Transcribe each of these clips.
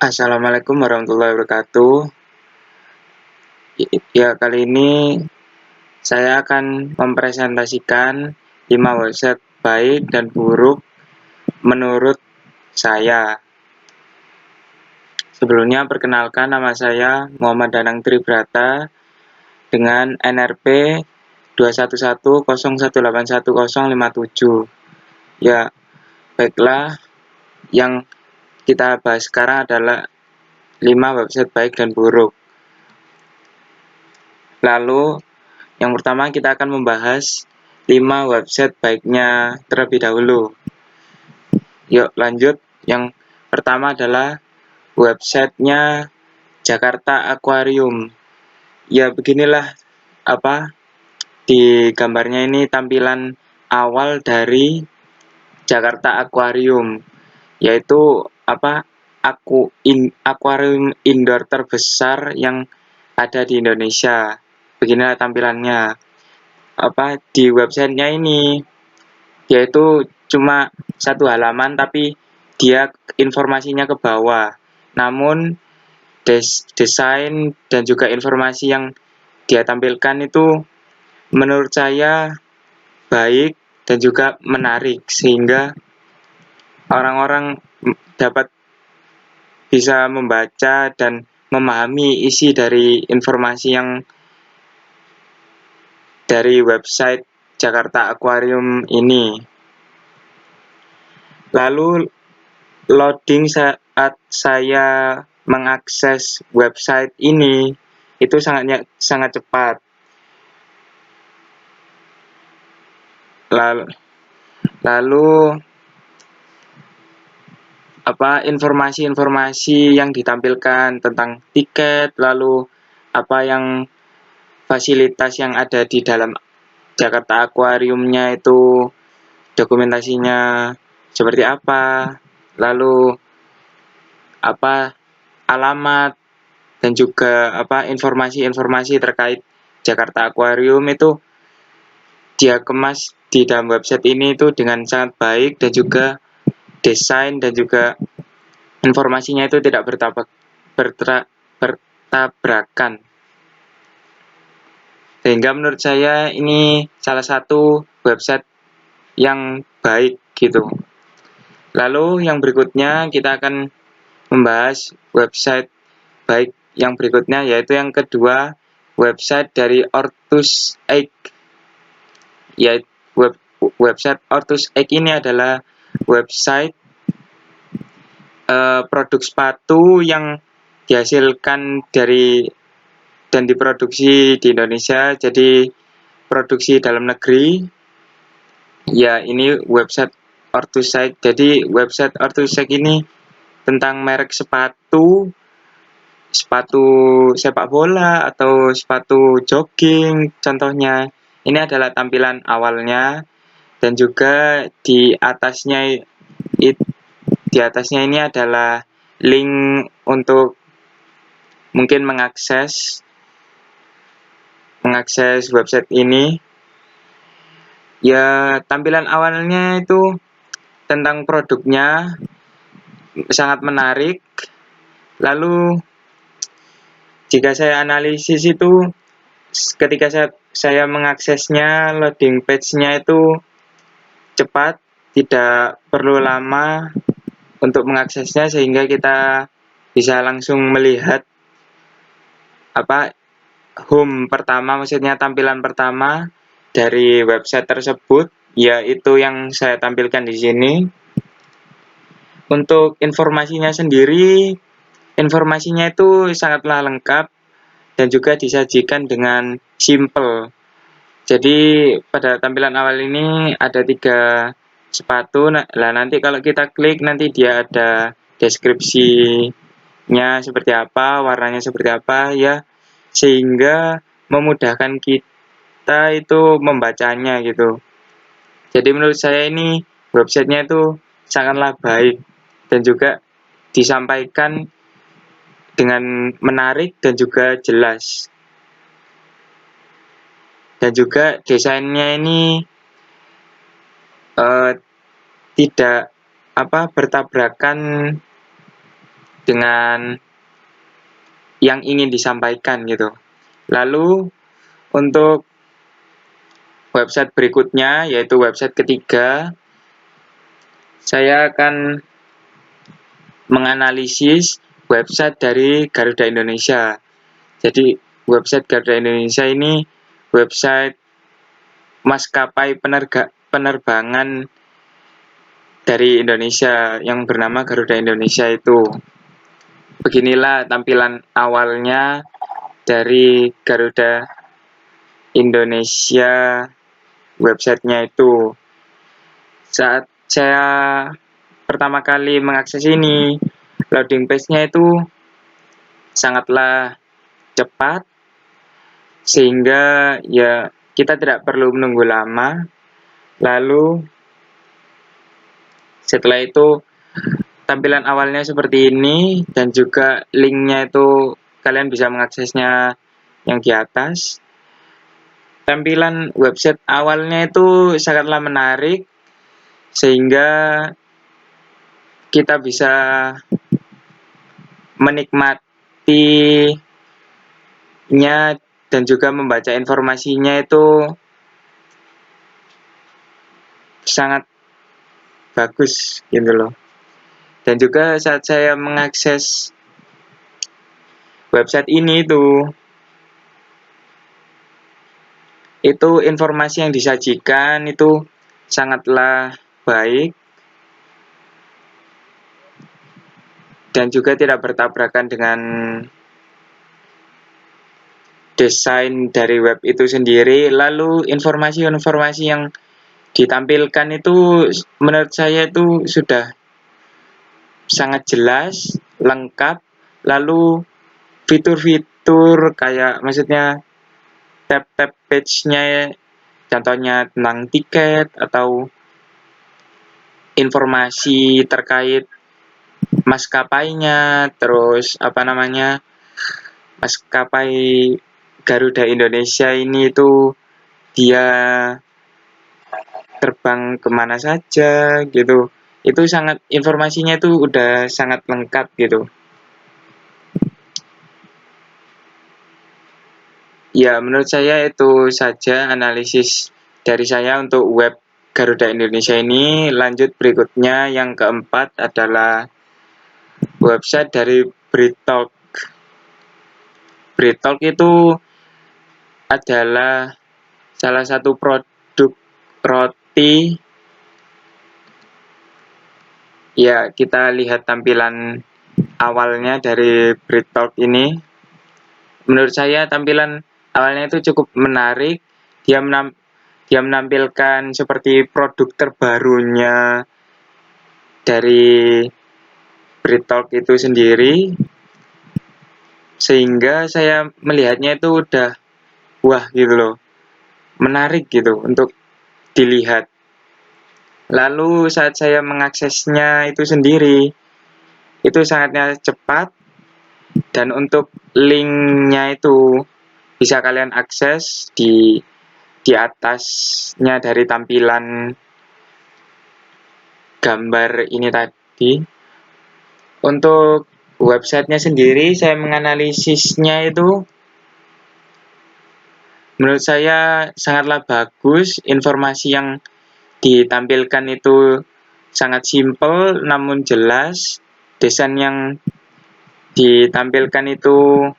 Assalamualaikum warahmatullahi wabarakatuh. Ya, kali ini saya akan mempresentasikan 5 website baik dan buruk menurut saya. Sebelumnya perkenalkan, nama saya Muhammad Danang Tribrata dengan NRP 21101181057. Ya, baiklah, yang kita bahas sekarang adalah 5 website baik dan buruk. Lalu yang pertama kita akan membahas 5 website baiknya terlebih dahulu. Yuk lanjut. Yang pertama adalah websitenya Jakarta Aquarium. Ya beginilah di gambarnya ini tampilan awal dari Jakarta Aquarium, yaitu akuarium indoor terbesar yang ada di Indonesia. Beginilah tampilannya. Di websitenya ini, yaitu cuma satu halaman tapi dia informasinya ke bawah. Namun desain dan juga informasi yang dia tampilkan itu menurut saya baik dan juga menarik, sehingga orang-orang dapat bisa membaca dan memahami isi dari informasi yang dari website Jakarta Aquarium ini. Lalu loading saat saya mengakses website ini itu sangat cepat. Lalu informasi-informasi yang ditampilkan tentang tiket, lalu yang fasilitas yang ada di dalam Jakarta Aquariumnya itu dokumentasinya seperti apa, lalu alamat dan juga informasi-informasi terkait Jakarta Aquarium itu dia kemas di dalam website ini itu dengan sangat baik, dan juga desain dan juga informasinya itu tidak bertabrakan. Sehingga menurut saya ini salah satu website yang baik gitu. Lalu yang berikutnya kita akan membahas website baik yang berikutnya, yaitu yang kedua, website dari Ortus Egg. Yaitu website Ortus Egg ini adalah website produk sepatu yang dihasilkan dari dan diproduksi di Indonesia, jadi produksi dalam negeri. Ya, ini website Ortus Egg. Jadi website Ortus Egg ini tentang merek sepatu sepak bola atau sepatu jogging contohnya. Ini adalah tampilan awalnya, dan juga di atasnya ini adalah link untuk mungkin mengakses website ini. Ya, tampilan awalnya itu tentang produknya sangat menarik. Lalu jika saya analisis itu, ketika saya mengaksesnya, loading page-nya itu cepat, tidak perlu lama untuk mengaksesnya, sehingga kita bisa langsung melihat home pertama, maksudnya tampilan pertama dari website tersebut, yaitu yang saya tampilkan di sini. Untuk informasinya sendiri, informasinya itu sangatlah lengkap dan juga disajikan dengan simple. Jadi pada tampilan awal ini ada 3 sepatu. Nah, nanti kalau kita klik, nanti dia ada deskripsinya seperti apa, warnanya seperti apa ya, sehingga memudahkan kita itu membacanya gitu. Jadi menurut saya ini websitenya itu sangatlah baik dan juga disampaikan dengan menarik dan juga jelas. Dan juga desainnya ini tidak bertabrakan dengan yang ingin disampaikan gitu. Lalu untuk website berikutnya, yaitu website ketiga, saya akan menganalisis website dari Garuda Indonesia. Jadi website Garuda Indonesia ini website maskapai penerbangan dari Indonesia yang bernama Garuda Indonesia itu. Beginilah tampilan awalnya dari Garuda Indonesia websitenya itu. Saat saya pertama kali mengakses ini, loading page-nya itu sangatlah cepat, sehingga ya kita tidak perlu menunggu lama. Lalu setelah itu tampilan awalnya seperti ini, dan juga linknya itu kalian bisa mengaksesnya yang di atas. Tampilan website awalnya itu sangatlah menarik, sehingga kita bisa menikmatinya dan juga membaca informasinya itu sangat bagus gitu loh. Dan juga saat saya mengakses website ini itu informasi yang disajikan itu sangatlah baik dan juga tidak bertabrakan dengan desain dari web itu sendiri. Lalu informasi-informasi yang ditampilkan itu menurut saya itu sudah sangat jelas, lengkap. Lalu fitur-fitur kayak maksudnya tab-tab page-nya, contohnya tentang tiket atau informasi terkait maskapainya, terus maskapai Garuda Indonesia ini itu dia terbang kemana saja gitu. Itu sangat, informasinya itu udah sangat lengkap gitu. Ya, menurut saya itu saja analisis dari saya untuk web Garuda Indonesia ini. Lanjut berikutnya, yang keempat adalah website dari Breadtalk. Breadtalk itu adalah salah satu produk roti. Ya, kita lihat tampilan awalnya dari Breadtalk ini. Menurut saya tampilan awalnya itu cukup menarik. Dia menampilkan seperti produk terbarunya dari Breadtalk itu sendiri, sehingga saya melihatnya itu udah wah gitu loh, menarik gitu untuk dilihat. Lalu saat saya mengaksesnya itu sendiri, itu sangatnya cepat, dan untuk linknya itu bisa kalian akses di atasnya dari tampilan gambar ini tadi. Untuk websitenya sendiri, saya menganalisisnya itu menurut saya sangatlah bagus. Informasi yang ditampilkan itu sangat simpel namun jelas. Desain yang ditampilkan itu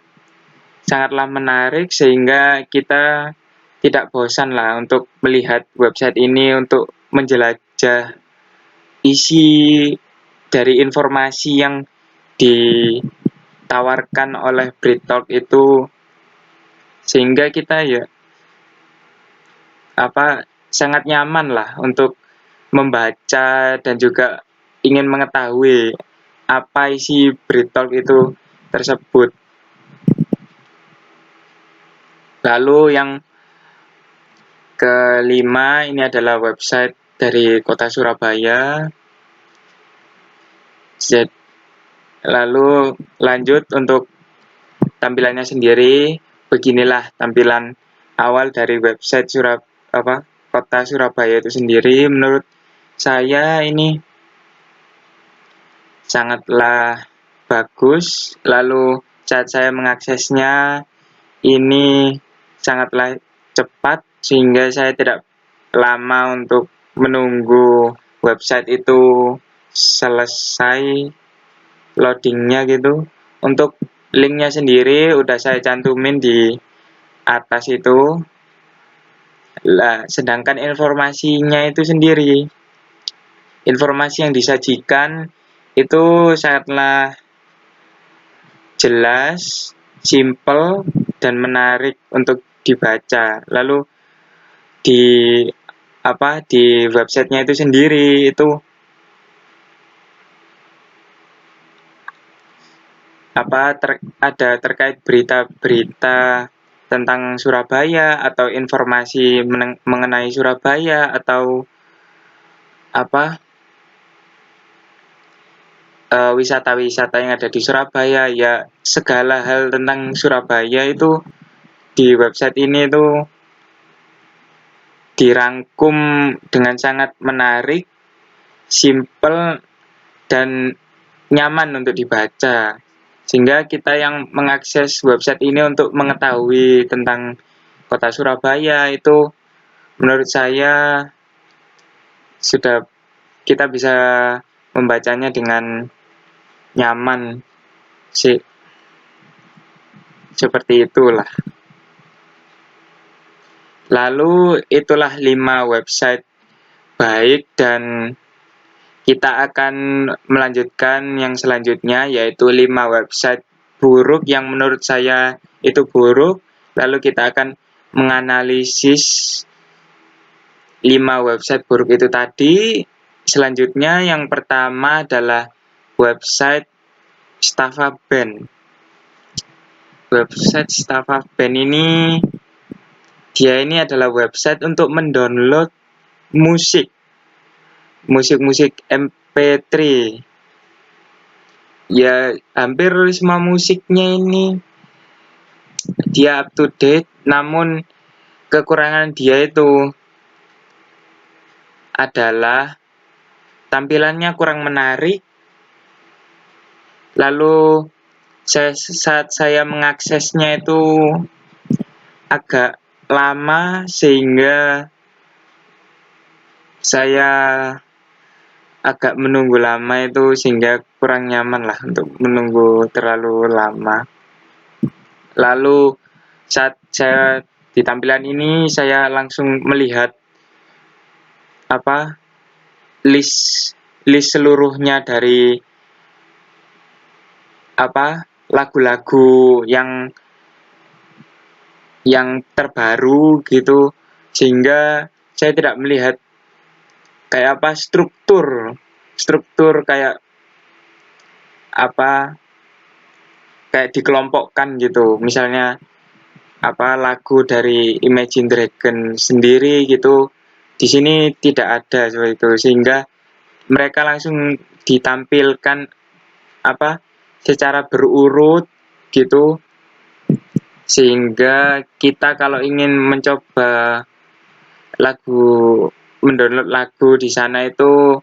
sangatlah menarik, sehingga kita tidak bosan lah untuk melihat website ini, untuk menjelajah isi dari informasi yang ditawarkan oleh Breadtalk itu, sehingga kita ya sangat nyaman lah untuk membaca dan juga ingin mengetahui apa isi Breadtalk itu tersebut. Lalu yang kelima, ini adalah website dari Kota Surabaya. Lalu lanjut untuk tampilannya sendiri. Beginilah tampilan awal dari website Kota Surabaya itu sendiri. Menurut saya ini sangatlah bagus, lalu saat saya mengaksesnya ini sangatlah cepat sehingga saya tidak lama untuk menunggu website itu selesai loadingnya gitu. Untuk linknya sendiri udah saya cantumin di atas itu. Lah, sedangkan informasinya itu sendiri, informasi yang disajikan itu sangatlah jelas, simple, dan menarik untuk dibaca. Lalu di di websitenya itu sendiri itu ada terkait berita-berita tentang Surabaya atau informasi mengenai Surabaya atau wisata-wisata yang ada di Surabaya, ya segala hal tentang Surabaya itu di website ini itu dirangkum dengan sangat menarik, simple, dan nyaman untuk dibaca. Sehingga kita yang mengakses website ini untuk mengetahui tentang kota Surabaya itu menurut saya sudah kita bisa membacanya dengan nyaman sih. Seperti itulah. Lalu itulah 5 website baik, dan kita akan melanjutkan yang selanjutnya, yaitu 5 website buruk yang menurut saya itu buruk. Lalu kita akan menganalisis 5 website buruk itu tadi. Selanjutnya yang pertama adalah website Staffa Band. Website Staffa Band ini adalah website untuk mendownload musik MP3. Ya, hampir semua musiknya ini dia up to date, namun kekurangan dia itu adalah tampilannya kurang menarik. Lalu saat saya mengaksesnya itu agak lama sehingga saya agak menunggu lama itu, sehingga kurang nyaman lah untuk menunggu terlalu lama. Lalu saat saya di tampilan ini saya langsung melihat list seluruhnya dari lagu-lagu yang terbaru gitu, sehingga saya tidak melihat kayak struktur kayak dikelompokkan gitu. Misalnya lagu dari Imagine Dragon sendiri gitu, di sini tidak ada seperti itu, sehingga mereka langsung ditampilkan secara berurut gitu, sehingga kita kalau ingin mencoba mendownload lagu di sana itu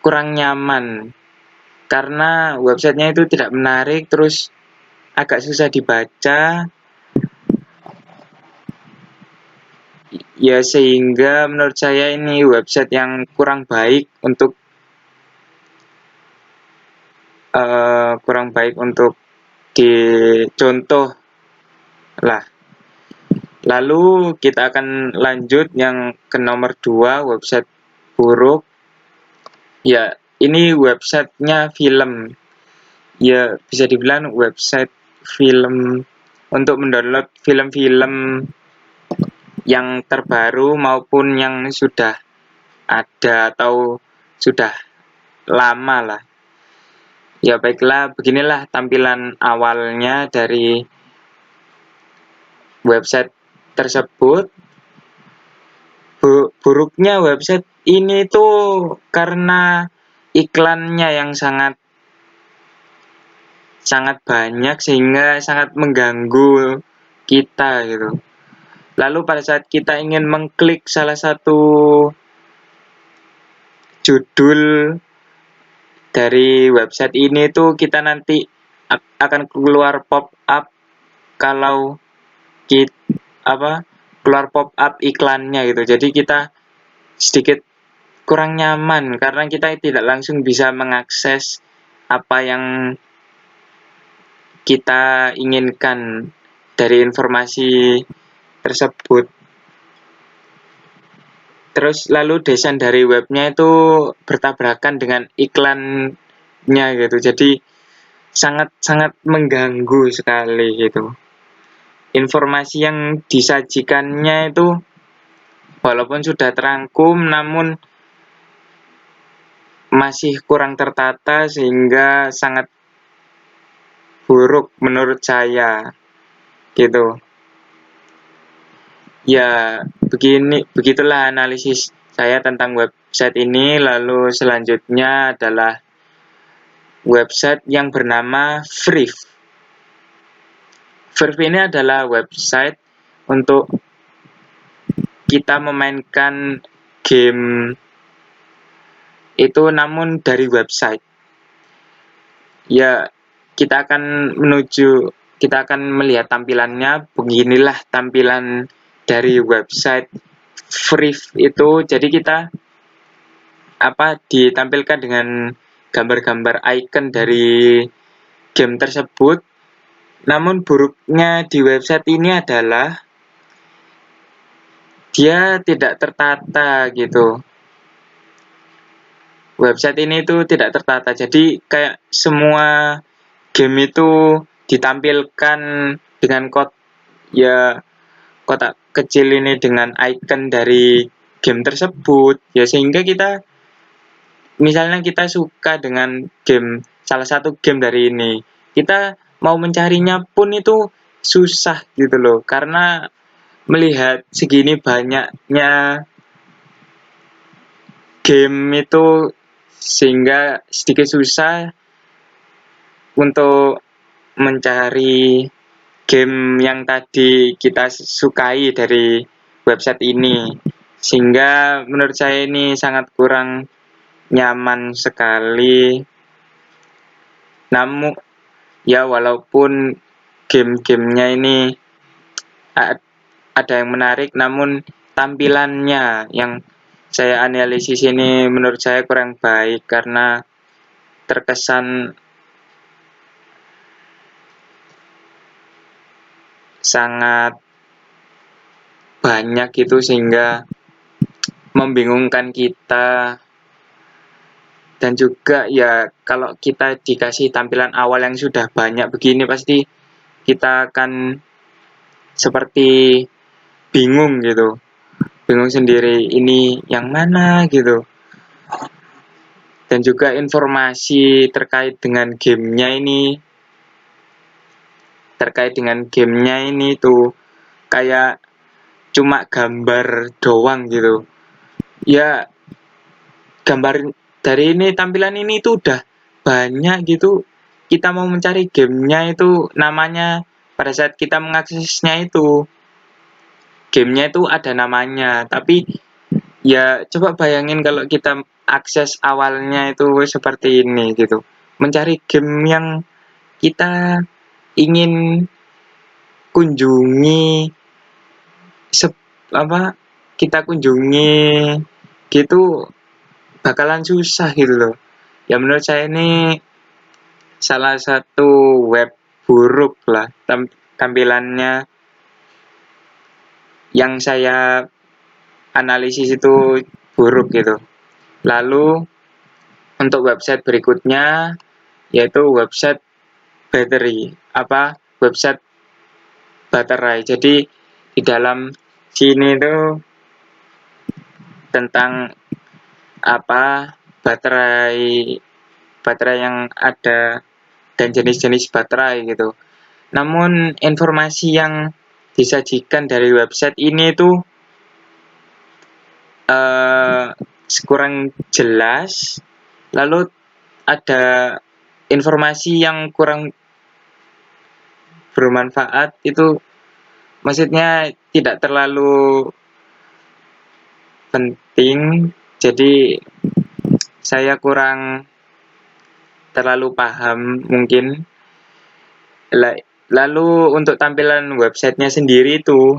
kurang nyaman karena websitenya itu tidak menarik, terus agak susah dibaca ya, sehingga menurut saya ini website yang kurang baik untuk dicontoh lah. Lalu kita akan lanjut yang ke nomor 2, website buruk. Ya, ini websitenya film. Ya, bisa dibilang website film untuk mendownload film-film yang terbaru maupun yang sudah ada atau sudah lama lah. Ya baiklah, beginilah tampilan awalnya dari website tersebut. Buruknya website ini tuh karena iklannya yang sangat banyak sehingga sangat mengganggu kita gitu. Lalu pada saat kita ingin mengklik salah satu judul dari website ini tuh kita nanti akan keluar pop up kalau keluar pop up iklannya gitu. Jadi kita sedikit kurang nyaman karena kita tidak langsung bisa mengakses apa yang kita inginkan dari informasi tersebut. Terus lalu desain dari webnya itu bertabrakan dengan iklannya gitu. Jadi sangat mengganggu sekali gitu. Informasi yang disajikannya itu walaupun sudah terangkum namun masih kurang tertata sehingga sangat buruk menurut saya gitu. Ya, begitulah analisis saya tentang website ini. Lalu selanjutnya adalah website yang bernama Free. Free ini adalah website untuk kita memainkan game itu namun dari website. Ya, kita akan melihat tampilannya. Beginilah tampilan dari website Free itu. Jadi kita ditampilkan dengan gambar-gambar icon dari game tersebut. Namun buruknya di website ini adalah dia tidak tertata gitu. Website ini tuh tidak tertata. Jadi kayak semua game itu ditampilkan dengan kotak kecil ini dengan icon dari game tersebut. Ya sehingga misalnya kita suka dengan salah satu game dari ini, kita mau mencarinya pun itu susah gitu loh, karena melihat segini banyaknya game itu sehingga sedikit susah untuk mencari game yang tadi kita sukai dari website ini, sehingga menurut saya ini sangat kurang nyaman sekali. Namun ya walaupun game-gamenya ini ada yang menarik, namun tampilannya yang saya analisis ini menurut saya kurang baik karena terkesan sangat banyak gitu sehingga membingungkan kita. Dan juga ya kalau kita dikasih tampilan awal yang sudah banyak begini pasti kita akan seperti bingung gitu. Bingung sendiri ini yang mana gitu. Dan juga informasi terkait dengan gamenya ini tuh kayak cuma gambar doang gitu. Ya gambar dari ini, tampilan ini tuh udah banyak gitu. Kita mau mencari gamenya itu namanya, pada saat kita mengaksesnya itu gamenya itu ada namanya, tapi ya coba bayangin kalau kita akses awalnya itu seperti ini gitu, mencari game yang kita ingin kunjungi kita kunjungi gitu bakalan susah gitu loh. Ya menurut saya ini salah satu web buruk lah, tampilannya yang saya analisis itu buruk gitu. Lalu untuk website berikutnya yaitu website website baterai. Jadi di dalam sini itu tentang baterai yang ada dan jenis-jenis baterai gitu. Namun informasi yang disajikan dari website ini tuh kurang jelas. Lalu ada informasi yang kurang bermanfaat, itu maksudnya tidak terlalu penting. Jadi saya kurang terlalu paham mungkin. Lalu untuk tampilan websitenya sendiri itu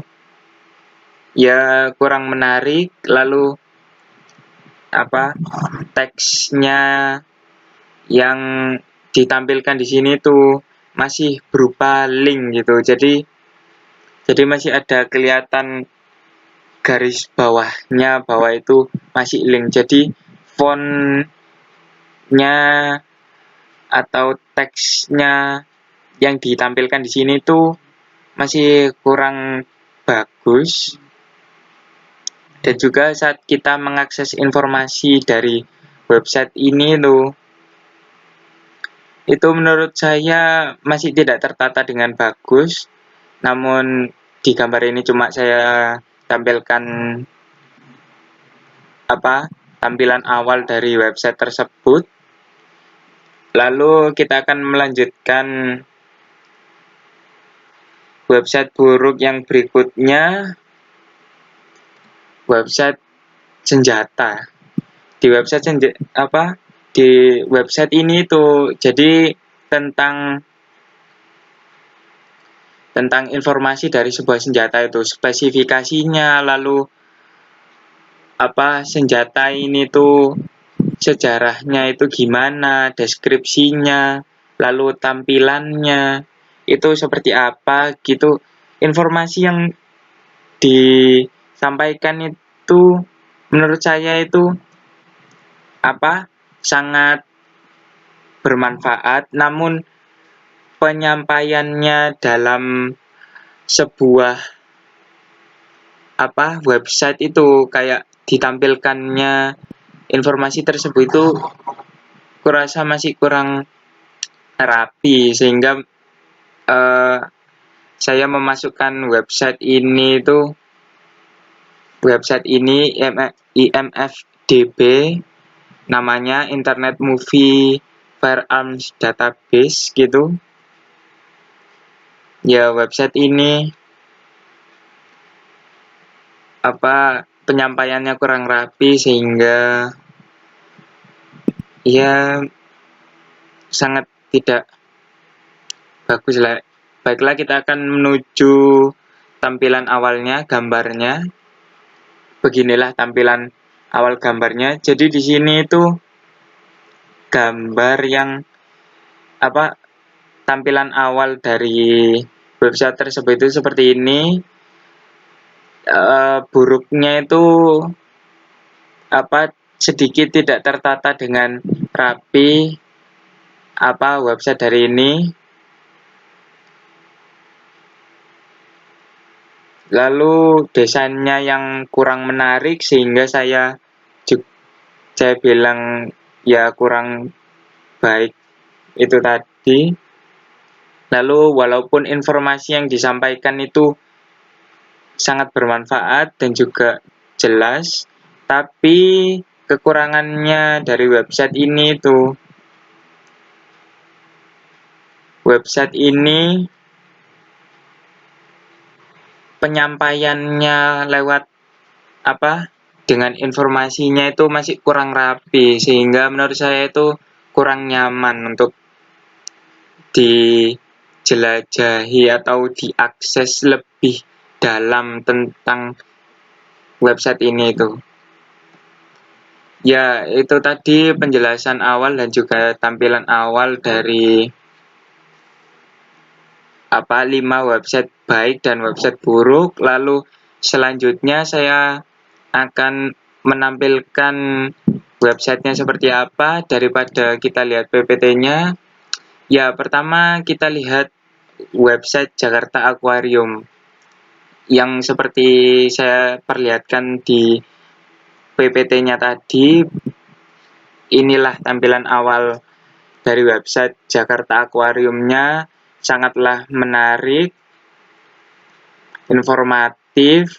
ya kurang menarik, lalu teksnya yang ditampilkan di sini tuh masih berupa link gitu. Jadi masih ada kelihatan garis bawahnya bahwa itu masih link. Jadi fontnya atau teksnya yang ditampilkan di sini tuh masih kurang bagus. Dan juga saat kita mengakses informasi dari website ini tuh, itu menurut saya masih tidak tertata dengan bagus. Namun di gambar ini cuma saya tampilkan tampilan awal dari website tersebut. Lalu kita akan melanjutkan website buruk yang berikutnya, website senjata. Di website ini tuh jadi tentang informasi dari sebuah senjata itu, spesifikasinya, lalu senjata ini tuh sejarahnya itu gimana, deskripsinya, lalu tampilannya itu seperti apa gitu. Informasi yang disampaikan itu menurut saya itu sangat bermanfaat, namun penyampaiannya dalam sebuah website itu kayak ditampilkannya informasi tersebut itu kurasa masih kurang rapi, sehingga saya memasukkan website ini IMFDB, namanya Internet Movie Firearms Database gitu. Ya, website ini penyampaiannya kurang rapi sehingga ya sangat tidak bagus lah. Baiklah, kita akan menuju tampilan awalnya, gambarnya. Beginilah tampilan awal gambarnya. Jadi di sini itu gambar yang tampilan awal dari website tersebut itu seperti ini. Buruknya itu sedikit tidak tertata dengan rapi website dari ini. Lalu desainnya yang kurang menarik sehingga saya bilang ya kurang baik itu tadi. Lalu walaupun informasi yang disampaikan itu sangat bermanfaat dan juga jelas, tapi kekurangannya dari website ini penyampaiannya lewat dengan informasinya itu masih kurang rapi, sehingga menurut saya itu kurang nyaman untuk dijelajahi atau diakses lebih dalam tentang website ini itu. Ya, itu tadi penjelasan awal dan juga tampilan awal dari 5 website baik dan website buruk. Lalu selanjutnya saya akan menampilkan websitenya seperti apa daripada kita lihat PPT-nya. Ya, pertama kita lihat website Jakarta Aquarium yang seperti saya perlihatkan di PPT-nya tadi. Inilah tampilan awal dari website Jakarta Aquarium-nya, sangatlah menarik, informatif,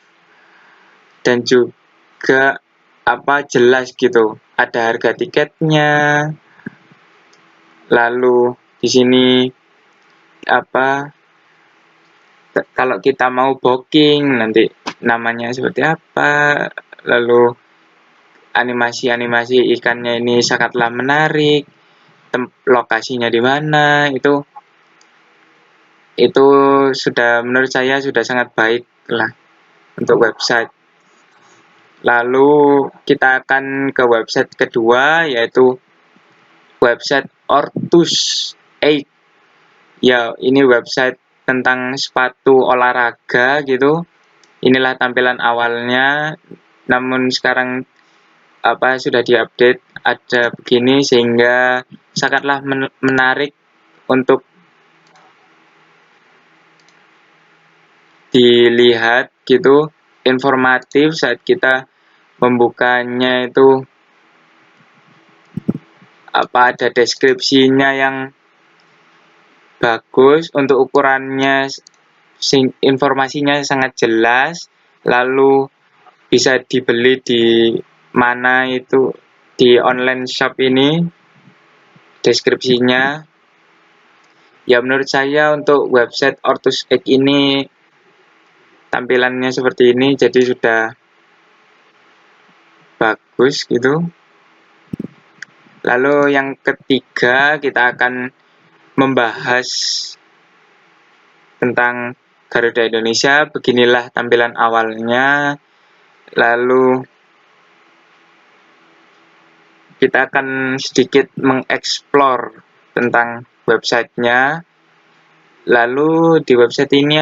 dan juga jelas gitu. Ada harga tiketnya. Lalu di sini kalau kita mau booking nanti namanya seperti apa. Lalu animasi-animasi ikannya ini sangatlah menarik. Lokasinya di mana itu Itu menurut saya sudah sangat baik lah untuk website. Lalu kita akan ke website kedua, yaitu website Ortus 8. Ya, ini website tentang sepatu olahraga gitu. Inilah tampilan awalnya, namun sekarang sudah diupdate, ada begini, sehingga sangatlah menarik untuk dilihat gitu, informatif saat kita membukanya itu. Ada deskripsinya yang bagus, untuk ukurannya informasinya sangat jelas, lalu bisa dibeli di mana itu, di online shop ini deskripsinya. Ya, menurut saya untuk website Ortus X ini tampilannya seperti ini, jadi sudah bagus gitu. Lalu yang ketiga, kita akan membahas tentang Garuda Indonesia. Beginilah tampilan awalnya. Lalu kita akan sedikit mengeksplor tentang websitenya. Lalu di website ini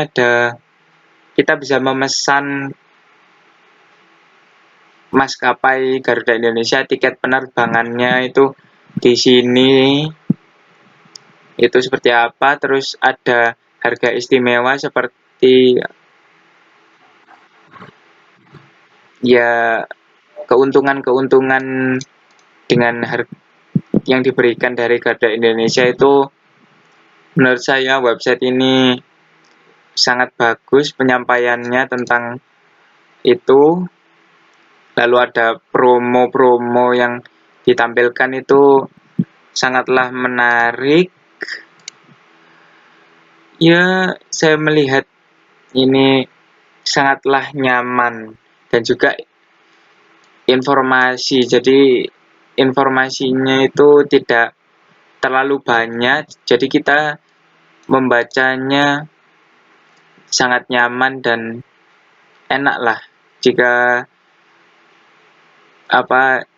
kita bisa memesan maskapai Garuda Indonesia, tiket penerbangannya itu di sini. Itu seperti apa, terus ada harga istimewa seperti ya keuntungan-keuntungan dengan yang diberikan dari Garuda Indonesia itu. Menurut saya website ini sangat bagus penyampaiannya tentang itu. Lalu ada promo-promo yang ditampilkan itu sangatlah menarik. Ya, saya melihat ini sangatlah nyaman dan juga informasi. Jadi informasinya itu tidak terlalu banyak, jadi kita membacanya sangat nyaman dan enak lah. Jika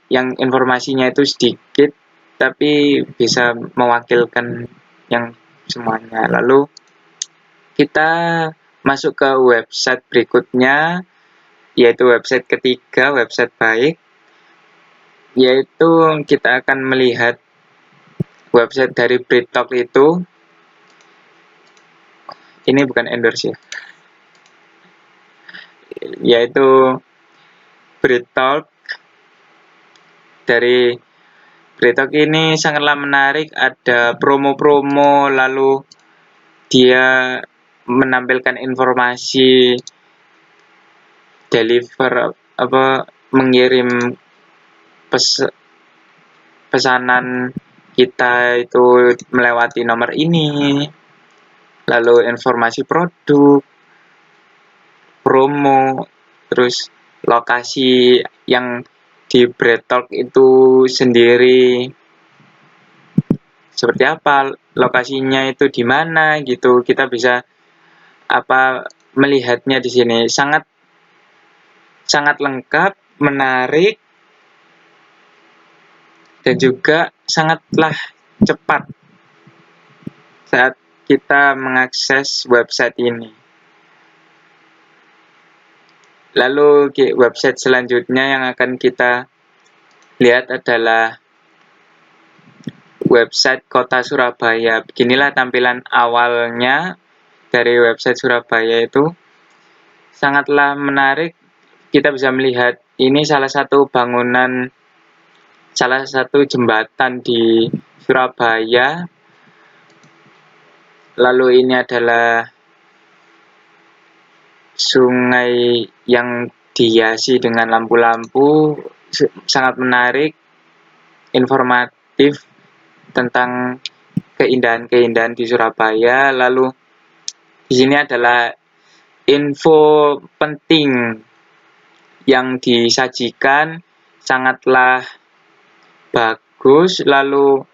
yang informasinya itu sedikit tapi bisa mewakilkan yang semuanya. Lalu kita masuk ke website berikutnya, yaitu website ketiga, website baik, yaitu kita akan melihat website dari BreadTalk itu. Ini bukan endorse ya, yaitu BreadTalk. Dari BreadTalk ini sangatlah menarik, ada promo-promo, lalu dia menampilkan informasi mengirim pesanan kita itu melewati nomor ini, lalu informasi produk, promo, terus lokasi yang di BreadTalk itu sendiri seperti apa, lokasinya itu di mana gitu. Kita bisa melihatnya di sini. Sangat lengkap, menarik, dan juga sangatlah cepat saat kita mengakses website ini. Lalu website selanjutnya yang akan kita lihat adalah website Kota Surabaya. Beginilah tampilan awalnya dari website Surabaya itu. Sangatlah menarik. Kita bisa melihat ini salah satu jembatan di Surabaya. Lalu ini adalah sungai yang dihiasi dengan lampu-lampu. Sangat menarik, informatif tentang keindahan-keindahan di Surabaya. Lalu di sini adalah info penting yang disajikan, sangatlah bagus, lalu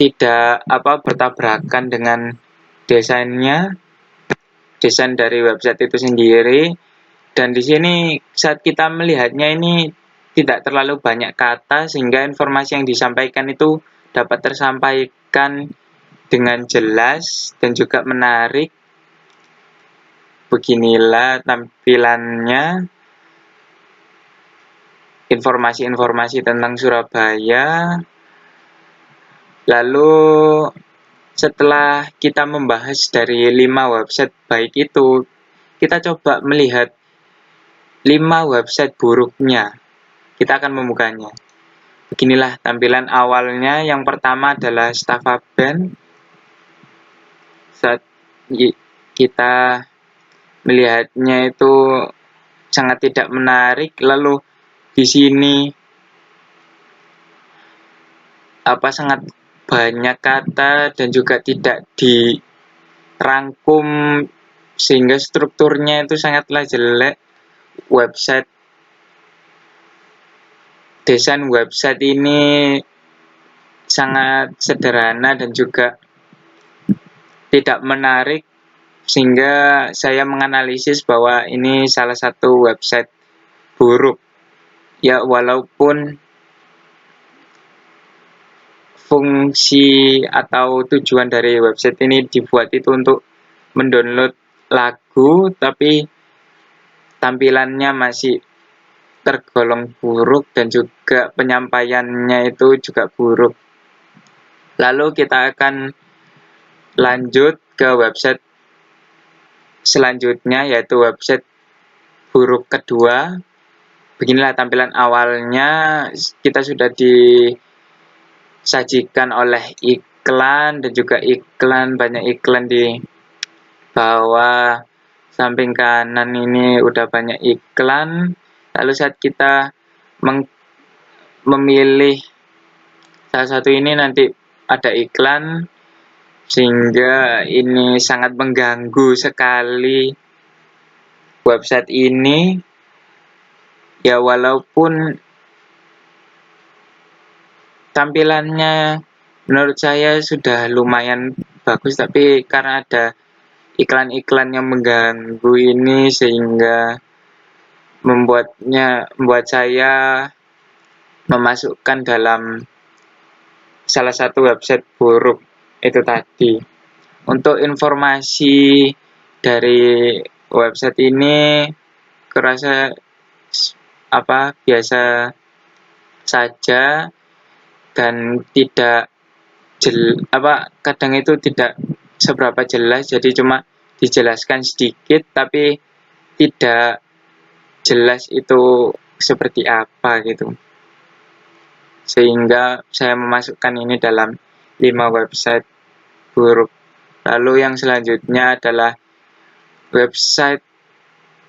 tidak bertabrakan dengan desain dari website itu sendiri. Dan di sini saat kita melihatnya ini tidak terlalu banyak kata sehingga informasi yang disampaikan itu dapat tersampaikan dengan jelas dan juga menarik. Beginilah tampilannya, informasi-informasi tentang Surabaya. Lalu setelah kita membahas dari 5 website baik itu, kita coba melihat 5 website buruknya. Kita akan membukanya. Beginilah tampilan awalnya. Yang pertama adalah Staffaben. Saat kita melihatnya itu sangat tidak menarik. Lalu di sini sangat banyak kata dan juga tidak dirangkum sehingga strukturnya itu sangatlah jelek. Desain website ini sangat sederhana dan juga tidak menarik, sehingga saya menganalisis bahwa ini salah satu website buruk. Ya, walaupun fungsi atau tujuan dari website ini dibuat itu untuk mendownload lagu, tapi tampilannya masih tergolong buruk dan juga penyampaiannya itu juga buruk. Lalu kita akan lanjut ke website selanjutnya, yaitu website buruk kedua. Beginilah tampilan awalnya. Kita sudah disajikan oleh iklan dan juga banyak iklan di bawah samping kanan ini udah banyak iklan. Lalu saat kita memilih salah satu ini nanti ada iklan, sehingga ini sangat mengganggu sekali website ini. Ya, walaupun tampilannya menurut saya sudah lumayan bagus, tapi karena ada iklan-iklan yang mengganggu ini sehingga membuat saya memasukkan dalam salah satu website buruk itu tadi. Untuk informasi dari website ini kerasa biasa saja dan tidak kadang itu tidak seberapa jelas, jadi cuma dijelaskan sedikit tapi tidak jelas itu seperti apa gitu, sehingga saya memasukkan ini dalam 5 website buruk. Lalu yang selanjutnya adalah website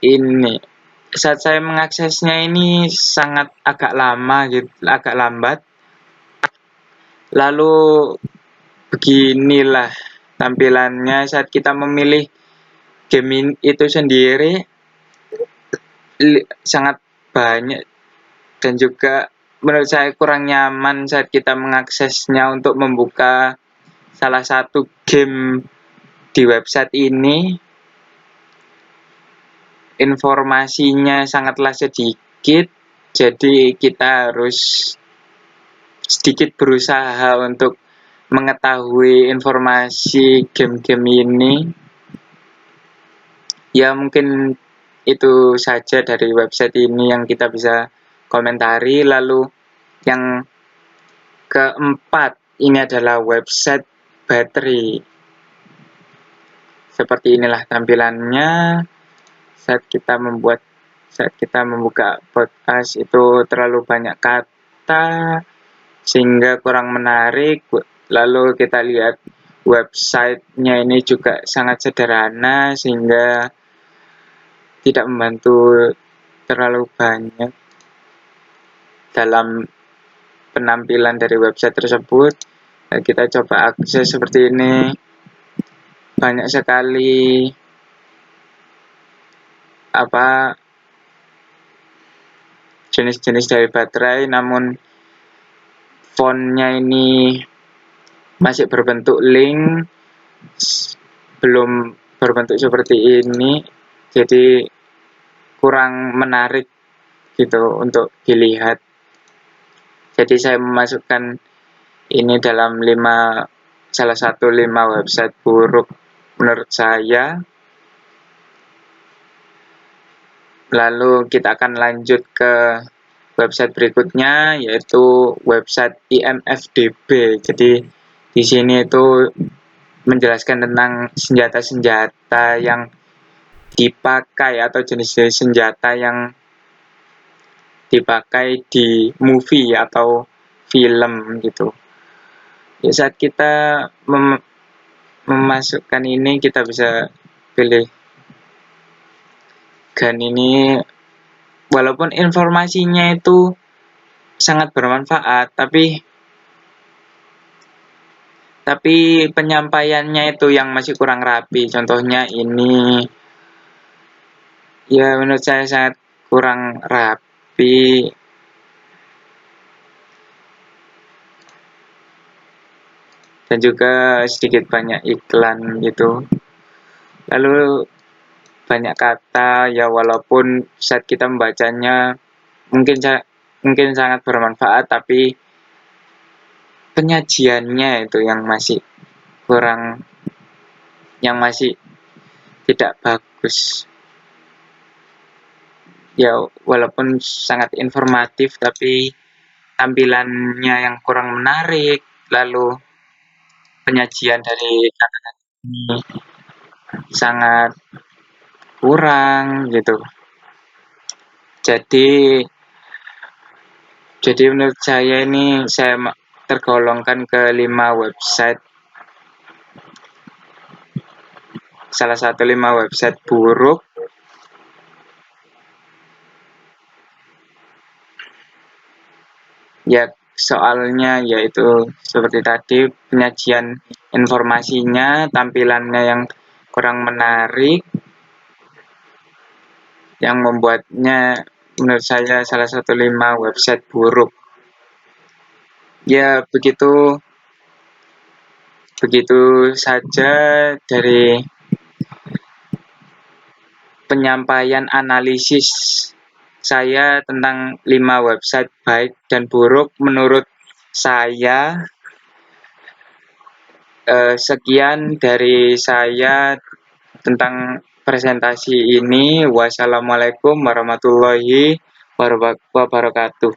ini. Saat saya mengaksesnya ini sangat agak lambat. Lalu beginilah tampilannya saat kita memilih game itu sendiri, sangat banyak dan juga menurut saya kurang nyaman saat kita mengaksesnya untuk membuka salah satu game di website ini. Informasinya sangatlah sedikit, jadi kita harus sedikit berusaha untuk mengetahui informasi game-game ini. Ya, mungkin itu saja dari website ini yang kita bisa komentari. Lalu yang keempat, ini adalah website battery. Seperti inilah tampilannya saat kita membuka podcast itu terlalu banyak kata sehingga kurang menarik. Lalu kita lihat websitenya ini juga sangat sederhana sehingga tidak membantu terlalu banyak dalam penampilan dari website tersebut. Kita coba akses seperti ini, banyak sekali jenis-jenis dari baterai, namun fontnya ini masih berbentuk link. belum berbentuk seperti ini, jadi kurang menarik gitu untuk dilihat. Jadi saya memasukkan ini dalam salah satu 5 website buruk menurut saya. Lalu kita akan lanjut ke website berikutnya, yaitu website IMFDB. Jadi di sini itu menjelaskan tentang senjata-senjata yang dipakai atau jenis-jenis senjata yang dipakai di movie atau film gitu. Ya, saat kita memasukkan ini, kita bisa pilih gun ini. Walaupun informasinya itu sangat bermanfaat, tapi penyampaiannya itu yang masih kurang rapi. Contohnya ini, ya menurut saya sangat kurang rapi. Dan juga sedikit banyak iklan gitu. Lalu banyak kata, ya walaupun saat kita membacanya mungkin sangat bermanfaat, tapi penyajiannya itu yang masih kurang, yang masih tidak bagus. Ya walaupun sangat informatif, tapi tampilannya yang kurang menarik, lalu penyajian dari kata-kata ini sangat kurang gitu. Jadi menurut saya ini, saya tergolongkan ke 5 website, salah satu 5 website buruk. Ya soalnya yaitu seperti tadi, penyajian informasinya, tampilannya yang kurang menarik, yang membuatnya menurut saya salah satu 5 website buruk. Ya begitu saja dari penyampaian analisis saya tentang 5 website baik dan buruk menurut saya. Sekian dari saya tentang presentasi ini. Wassalamualaikum warahmatullahi wabarakatuh.